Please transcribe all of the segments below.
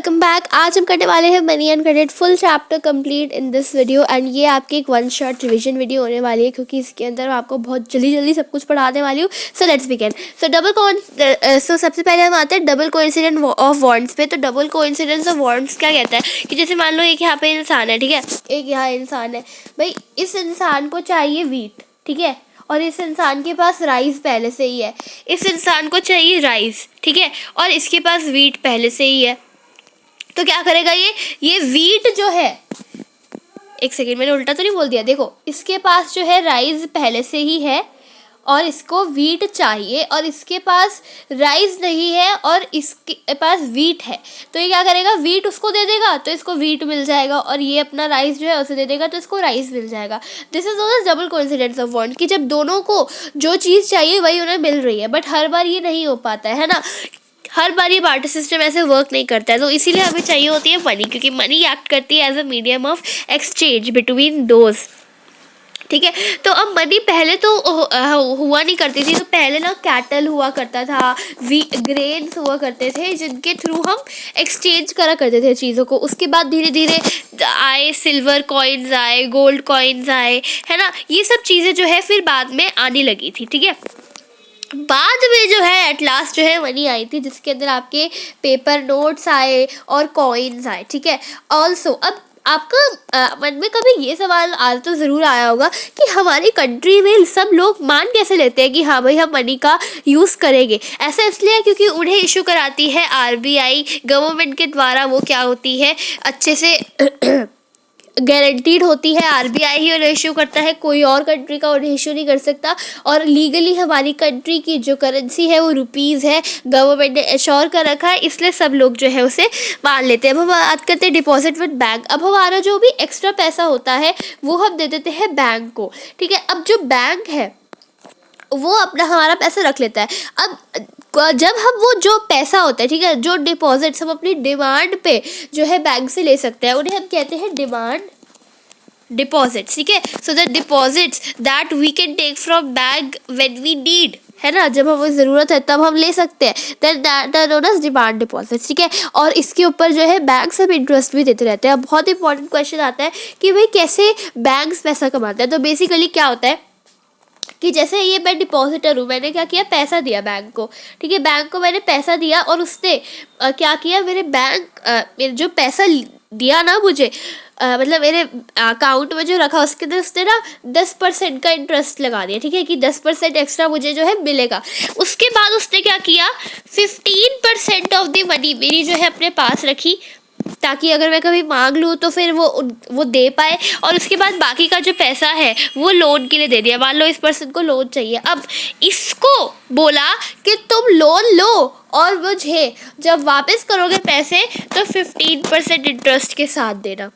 Welcome back. आज हम करने वाले हैं money and credit full chapter complete in this video and ये आपकी एक वन शॉट रिवीजन वीडियो होने वाली है क्योंकि इसके अंदर मैं आपको बहुत जल्दी सब कुछ पढ़ाने वाली हूँ। So let's begin. सो सबसे पहले हम आते हैं डबल कोइंसिडेंस ऑफ वांट्स पे। तो डबल कोइंसिडेंस ऑफ वांट्स क्या कहता है कि जैसे मान लो एक यहाँ पे इंसान है, ठीक है, एक यहाँ इंसान है भाई, इस इंसान को चाहिए वीट, ठीक है, और इस इंसान के पास राइस पहले से ही है। इस इंसान को चाहिए राइस, ठीक है, और इसके पास वीट पहले से ही है। तो क्या करेगा ये वीट जो है, एक सेकेंड मैंने उल्टा तो नहीं बोल दिया, देखो इसके पास जो है राइस पहले से ही है और इसको वीट चाहिए, और इसके पास राइस नहीं है और इसके पास वीट है। तो ये क्या करेगा, वीट उसको दे देगा तो इसको वीट मिल जाएगा, और ये अपना राइस जो है उसे दे देगा तो इसको राइस मिल जाएगा। This is known as double coincidence of want, कि जब दोनों को जो चीज़ चाहिए वही उन्हें मिल रही है, बट हर बार ये नहीं हो पाता है ना, हर बार ये बार्टर सिस्टम ऐसे वर्क नहीं करता है। तो इसीलिए हमें चाहिए होती है मनी, क्योंकि मनी एक्ट करती है as a medium of exchange between those, ठीक है। तो अब मनी पहले तो हुआ नहीं करती थी, तो पहले ना कैटल हुआ करता था, ग्रेन्स हुआ करते थे जिनके थ्रू हम एक्सचेंज करा करते थे चीज़ों को। उसके बाद धीरे धीरे आए सिल्वर कॉइन्स आए, गोल्ड कॉइन्स आए, है ना, ये सब चीज़ें जो है फिर बाद में आने लगी थी, ठीक है। बाद में जो है एट लास्ट जो है मनी आई थी, जिसके अंदर आपके पेपर नोट्स आए और कॉइन्स आए, ठीक है। ऑल्सो अब आपका मन में कभी ये सवाल आज तो ज़रूर आया होगा कि हमारी कंट्री में सब लोग मान कैसे लेते हैं कि हाँ भाई हम मनी का यूज़ करेंगे। ऐसा इसलिए क्योंकि उन्हें इशू कराती है आरबीआई, गवर्नमेंट के द्वारा वो क्या होती है अच्छे से गारंटीड होती है, आरबीआई ही उन्हें इशू करता है, कोई और कंट्री का उन्हें इशू नहीं कर सकता। और लीगली हमारी कंट्री की जो करेंसी है वो रुपीज़ है, गवर्नमेंट ने एश्योर कर रखा है, इसलिए सब लोग जो है उसे मान लेते हैं। अब हम बात करते हैं डिपॉजिट विद बैंक। अब हमारा जो भी एक्स्ट्रा पैसा होता है वो हम दे देते हैं बैंक को, ठीक है। अब जो बैंक है वो अपना हमारा पैसा रख लेता है। अब जब हम वो जो पैसा होता है, ठीक है, जो डिपॉजिट्स हम अपनी डिमांड पे जो है बैंक से ले सकते हैं उन्हें हम कहते हैं डिमांड डिपॉजिट्स, ठीक है। So the deposits that we can take from bank when we need, है ना, जब हमें ज़रूरत है तब हम ले सकते हैं, then that are known as demand deposits, ठीक है। और इसके ऊपर जो है बैंक सब इंटरेस्ट भी देते रहते हैं। अब बहुत इंपॉर्टेंट क्वेश्चन आता है कि भाई कैसे बैंक्स पैसा कमाते हैं। तो बेसिकली क्या होता है कि जैसे ये मैं डिपॉजिटर हूँ, मैंने क्या किया, पैसा दिया बैंक को, ठीक है, बैंक को मैंने पैसा दिया और उसने क्या किया, मेरे मेरे जो पैसा दिया ना मुझे, मतलब मेरे अकाउंट में जो रखा उसके अंदर उसने ना 10% का इंटरेस्ट लगा दिया, ठीक है, कि 10% एक्स्ट्रा मुझे जो है मिलेगा। उसके बाद उसने क्या किया, 15% ऑफ द मनी मेरी जो है अपने पास रखी, ताकि अगर मैं कभी मांग लूँ तो फिर वो दे पाए, और उसके बाद बाकी का जो पैसा है वो लोन के लिए दे दिया। मान लो इस पर्सन को लोन चाहिए, अब इसको बोला कि तुम लोन लो और मुझे जब वापस करोगे पैसे तो 15% इंटरेस्ट के साथ देना।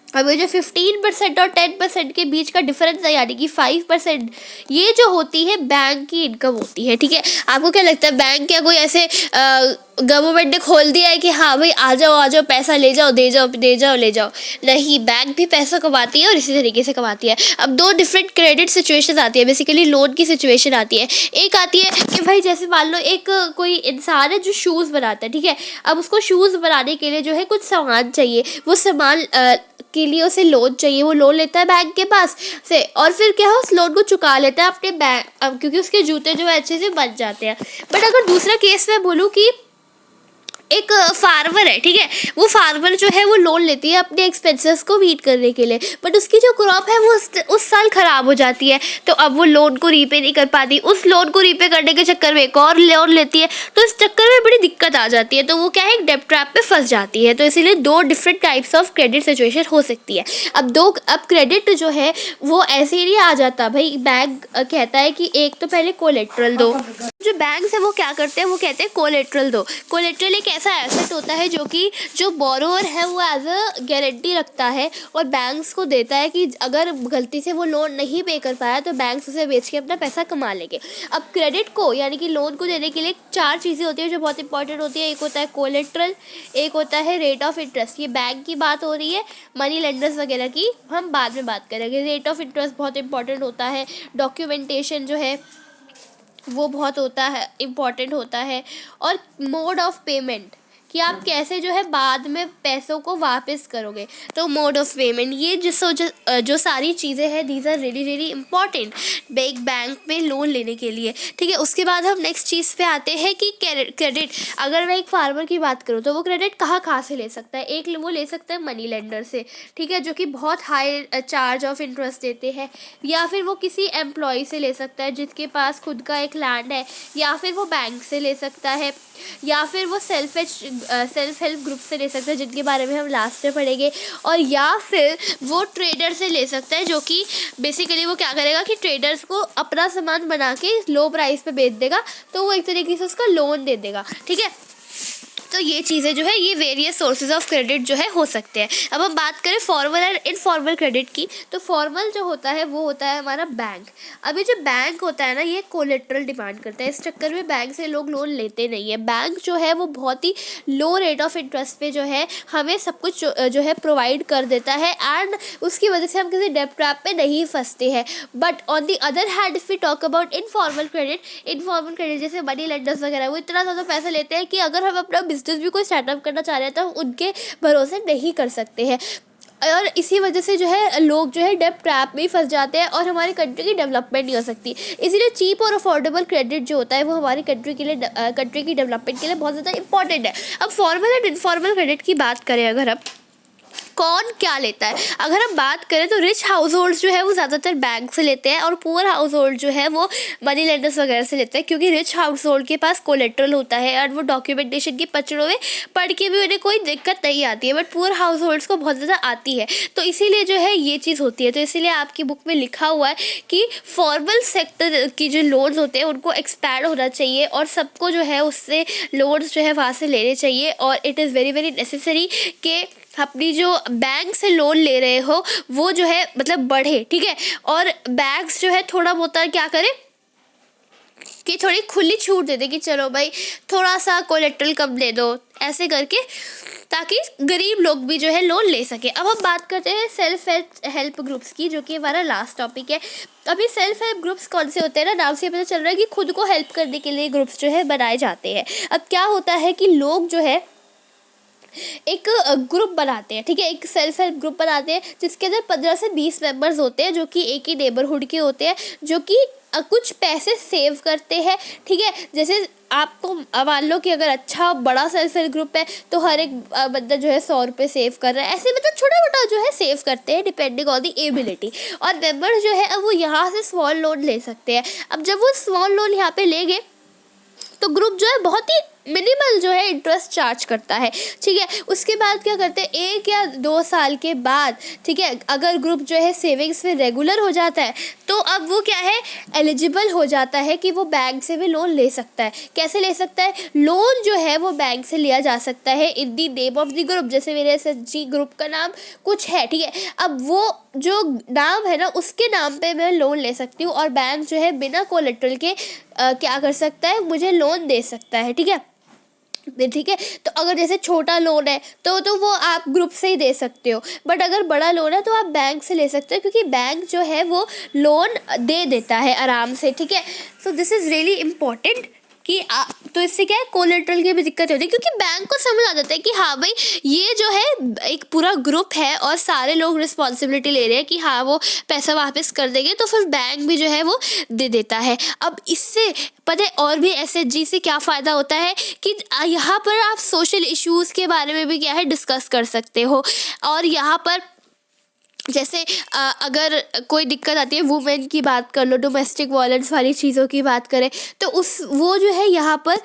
अब ये जो 15% और 10% के बीच का डिफरेंस है, यानी कि 5%, ये जो होती है बैंक की इनकम होती है, ठीक है। आपको क्या लगता है, बैंक क्या कोई ऐसे गवर्नमेंट ने खोल दिया है कि हाँ भाई आ जाओ पैसा ले जाओ, दे जाओ ले जाओ? नहीं, बैंक भी पैसा कमाती है और इसी तरीके से कमाती है। अब दो डिफरेंट क्रेडिट सिचुएशन आती है, बेसिकली लोन की सिचुएशन आती है। एक आती है कि भाई जैसे मान लो एक कोई इंसान है जो शूज़ बनाता है, ठीक है, अब उसको शूज़ बनाने के लिए जो है कुछ सामान चाहिए, वो सामान के लिए उसे लोन चाहिए, वो लोन लेता है बैंक के पास से, और फिर क्या है उस लोन को चुका लेता है अपने बैंक, क्योंकि उसके जूते जो है अच्छे से बन जाते हैं। बट अगर दूसरा केस में बोलूँ कि एक फार्मर है, ठीक है, वो फार्मर जो है वो लोन लेती है अपने एक्सपेंसेस को मीट करने के लिए, बट उसकी जो क्रॉप है वो उस साल ख़राब हो जाती है, तो अब वो लोन को रीपे नहीं कर पाती। उस लोन को रीपे करने के चक्कर में एक और लोन लेती है, तो इस चक्कर में बड़ी दिक्कत आ जाती है, तो वो क्या है, एक डेब्ट ट्रैप में फंस जाती है। तो इसीलिए दो different types of credit situation हो सकती है। अब क्रेडिट जो है वो ऐसे ही नहीं आ जाता भाई, बैंक कहता है कि एक तो पहले कोलेट्रल दो। जो बैंक है वो क्या करते हैं, वो कहते हैं कोलेट्रल दो। कोलेट्रल एक ऐसा एसेट होता है जो बोरोवर है वो एज अ गारंटी रखता है और बैंक्स को देता है कि अगर गलती से वो लोन नहीं पे कर पाया तो बैंक्स उसे बेच के अपना पैसा कमा लेंगे। अब क्रेडिट को यानी कि लोन को देने के लिए 4 चीज़ें होती है जो बहुत इंपॉर्टेंट होती है। एक होता है कोलेट्रल, एक होता है रेट ऑफ इंटरेस्ट, ये बैंक की बात हो रही है, मनी लेंडर्स वगैरह की हम बाद में बात करेंगे। रेट ऑफ इंटरेस्ट बहुत इंपॉर्टेंट होता है, डॉक्यूमेंटेशन जो है वो बहुत इम्पॉर्टेंट होता है, और मोड ऑफ पेमेंट कि आप कैसे जो है बाद में पैसों को वापस करोगे। तो मोड ऑफ पेमेंट, ये जो सारी चीज़ें हैं, these are really really important bank में लोन लेने के लिए, ठीक है। उसके बाद हम नेक्स्ट चीज़ पे आते हैं कि क्रेडिट। अगर मैं एक फार्मर की बात करूँ तो वो क्रेडिट कहाँ से ले सकता है। एक वो ले सकता है मनी लेंडर से, ठीक है, जो कि बहुत हाई चार्ज ऑफ इंटरेस्ट देते हैं, या फिर वो किसी एम्प्लॉय से ले सकता है जिसके पास खुद का एक लैंड है, या फिर वो बैंक से ले सकता है, या फिर वो सेल्फ हेल्प ग्रुप से ले सकता है जिनके बारे में हम लास्ट में पढ़ेंगे, और या फिर वो ट्रेडर से ले सकता है, जो कि बेसिकली वो क्या करेगा कि ट्रेडर्स को अपना सामान बना के लो प्राइस पे बेच देगा, तो वो एक तरीके से उसका लोन दे देगा, ठीक है। तो ये चीज़ें जो है, ये वेरियस सोर्सेज ऑफ क्रेडिट जो है हो सकते हैं। अब हम बात करें फॉर्मल और इनफॉर्मल क्रेडिट की, तो फॉर्मल जो होता है वो होता है हमारा बैंक। अभी जो बैंक होता है ना, ये कोलेट्रल डिमांड करता है, इस चक्कर में बैंक से लोग लोन लेते नहीं है। बैंक जो है वो बहुत ही लो रेट ऑफ इंटरेस्ट पे जो है हमें सब कुछ जो है प्रोवाइड कर देता है, एंड उसकी वजह से हम किसी डेट ट्रैप पे नहीं फंसते हैं। But on the other hand if we talk about informal credit जैसे मनी लेंडर्स वगैरह, वो इतना ज़्यादा पैसा लेते हैं कि अगर हम अपना बिजनेस भी कोई स्टार्टअप करना चाह रहे हैं तो हम उनके भरोसे नहीं कर सकते हैं, और इसी वजह से जो है लोग जो है डेट ट्रैप में ही फंस जाते हैं और हमारी कंट्री की डेवलपमेंट नहीं हो सकती। इसीलिए चीप और अफोर्डेबल क्रेडिट जो होता है वो हमारी कंट्री की डेवलपमेंट के लिए बहुत ज़्यादा इंपॉर्टेंट है। अब फॉर्मल एंड इनफॉर्मल क्रेडिट की बात करें, अगर हम कौन क्या लेता है, अगर हम बात करें तो रिच हाउस होल्ड जो है वो ज़्यादातर बैंक से लेते हैं, और पुअर हाउस होल्ड जो है वो मनी लेंडर्स वगैरह से लेते हैं, क्योंकि रिच हाउस होल्ड के पास कोलेट्रल होता है और वो डॉक्यूमेंटेशन की पचड़ों में पढ़ के भी उन्हें कोई दिक्कत नहीं आती है, बट पुअर हाउस होल्ड्स को बहुत ज़्यादा आती है। तो इसीलिए जो है ये चीज़ होती है। तो इसीलिए आपकी बुक में लिखा हुआ है कि फॉर्मल सेक्टर की जो लोन्स होते हैं उनको एक्सपैंड होना चाहिए, और सबको जो है उससे लोन्स जो है वहाँ से लेने चाहिए, और it is very very necessary कि अपनी जो बैंक से लोन ले रहे हो वो जो है मतलब बढ़े, ठीक है। और बैंक्स जो है थोड़ा बहुत क्या करें कि थोड़ी खुली छूट दे दे कि चलो भाई थोड़ा सा कोलेट्रल कम दे दो, ऐसे करके, ताकि गरीब लोग भी जो है लोन ले सके। अब हम बात करते हैं सेल्फ हेल्प ग्रुप्स की, जो कि हमारा लास्ट टॉपिक है। अभी सेल्फ हेल्प ग्रुप्स कौन से होते हैं ना, नाम से पता चल रहा है कि खुद को हेल्प करने के लिए ग्रुप्स जो है बनाए जाते हैं। अब क्या होता है कि लोग जो है एक ग्रुप बनाते हैं, ठीक है, एक सेल्फ हेल्प ग्रुप बनाते हैं जिसके अंदर 15 से 20 मेंबर्स होते हैं, जो कि एक ही नेबरहुड के होते हैं, जो कि कुछ पैसे सेव करते हैं, ठीक है। जैसे आपको मान लो कि अगर अच्छा बड़ा सेल्फ हेल्प ग्रुप है तो हर एक बंदा जो है 100 रुपये सेव कर रहा है, ऐसे मतलब छोटा मोटा जो है सेव करते हैं डिपेंडिंग ऑन दी एबिलिटी। और मेंबर्स जो है अब वो यहाँ से स्मॉल लोन ले सकते हैं। अब जब वो स्मॉल लोन यहाँ पे लेंगे तो ग्रुप जो है बहुत ही मिनिमल जो है इंटरेस्ट चार्ज करता है, ठीक है। उसके बाद क्या करते हैं, 1 या 2 साल के बाद, ठीक है, अगर ग्रुप जो है सेविंग्स में रेगुलर हो जाता है तो अब वो क्या है, एलिजिबल हो जाता है कि वो बैंक से भी लोन ले सकता है। कैसे ले सकता है, लोन जो है वो बैंक से लिया जा सकता है in the name of the group. जैसे मेरे SHG ग्रुप का नाम कुछ है, ठीक है, अब वो जो नाम है ना उसके नाम पे मैं लोन ले सकती हूँ, और बैंक जो है बिना कोलेट्रल के क्या कर सकता है, मुझे लोन दे सकता है, ठीक है। तो अगर जैसे छोटा लोन है तो वो आप ग्रुप से ही दे सकते हो, बट अगर बड़ा लोन है तो आप बैंक से ले सकते हो, क्योंकि बैंक जो है वो लोन दे देता है आराम से, ठीक है। So this is really important कि तो इससे क्या है, कोलेट्रल की भी दिक्कत होती है, क्योंकि बैंक को समझ आ जाता है कि हाँ भाई ये जो है एक पूरा ग्रुप है और सारे लोग रिस्पॉन्सिबिलिटी ले रहे हैं कि हाँ वो पैसा वापस कर देंगे, तो फिर बैंक भी जो है वो दे देता है। अब इससे पता है और भी SHG से क्या फ़ायदा होता है कि यहाँ पर आप सोशल इश्यूज़ के बारे में भी क्या है डिस्कस कर सकते हो, और यहाँ पर जैसे अगर कोई दिक्कत आती है, वुमेन की बात कर लो, डोमेस्टिक वायलेंस वाली चीज़ों की बात करें तो वो जो है यहाँ पर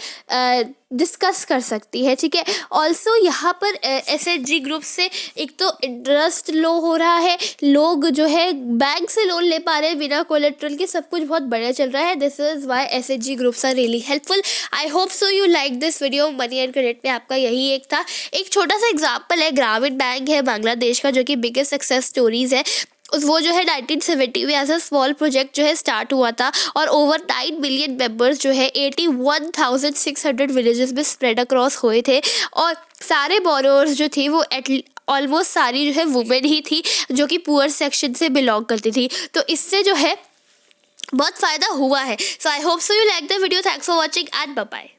डिस्कस कर सकती है, ठीक है। ऑल्सो यहाँ पर SHG ग्रुप से एक तो इंटरेस्ट लो हो रहा है, लोग जो है बैंक से लोन ले पा रहे हैं बिना कोलेट्रल के, सब कुछ बहुत बढ़िया चल रहा है। This is why SHG groups are really helpful. I hope so you like this video. Money and credit में आपका यही एक था, एक छोटा सा एग्जाम्पल है। ग्रामीण बैंक है बांग्लादेश का, जो कि बिगेस्ट सक्सेस स्टोरीज़ है। वो जो है 1970 में एज अ स्मॉल प्रोजेक्ट जो है स्टार्ट हुआ था, और ओवर 9 मिलियन मेंबर्स जो है 81,600 विलेजेस में स्प्रेड अक्रॉस हुए थे, और सारे बोरोवर्स जो थी वो ऑलमोस्ट सारी जो है वुमेन ही थी, जो कि पुअर सेक्शन से बिलोंग करती थी। तो इससे जो है बहुत फ़ायदा हुआ है। So I hope so you like the video. Thanks for watching and bye bye.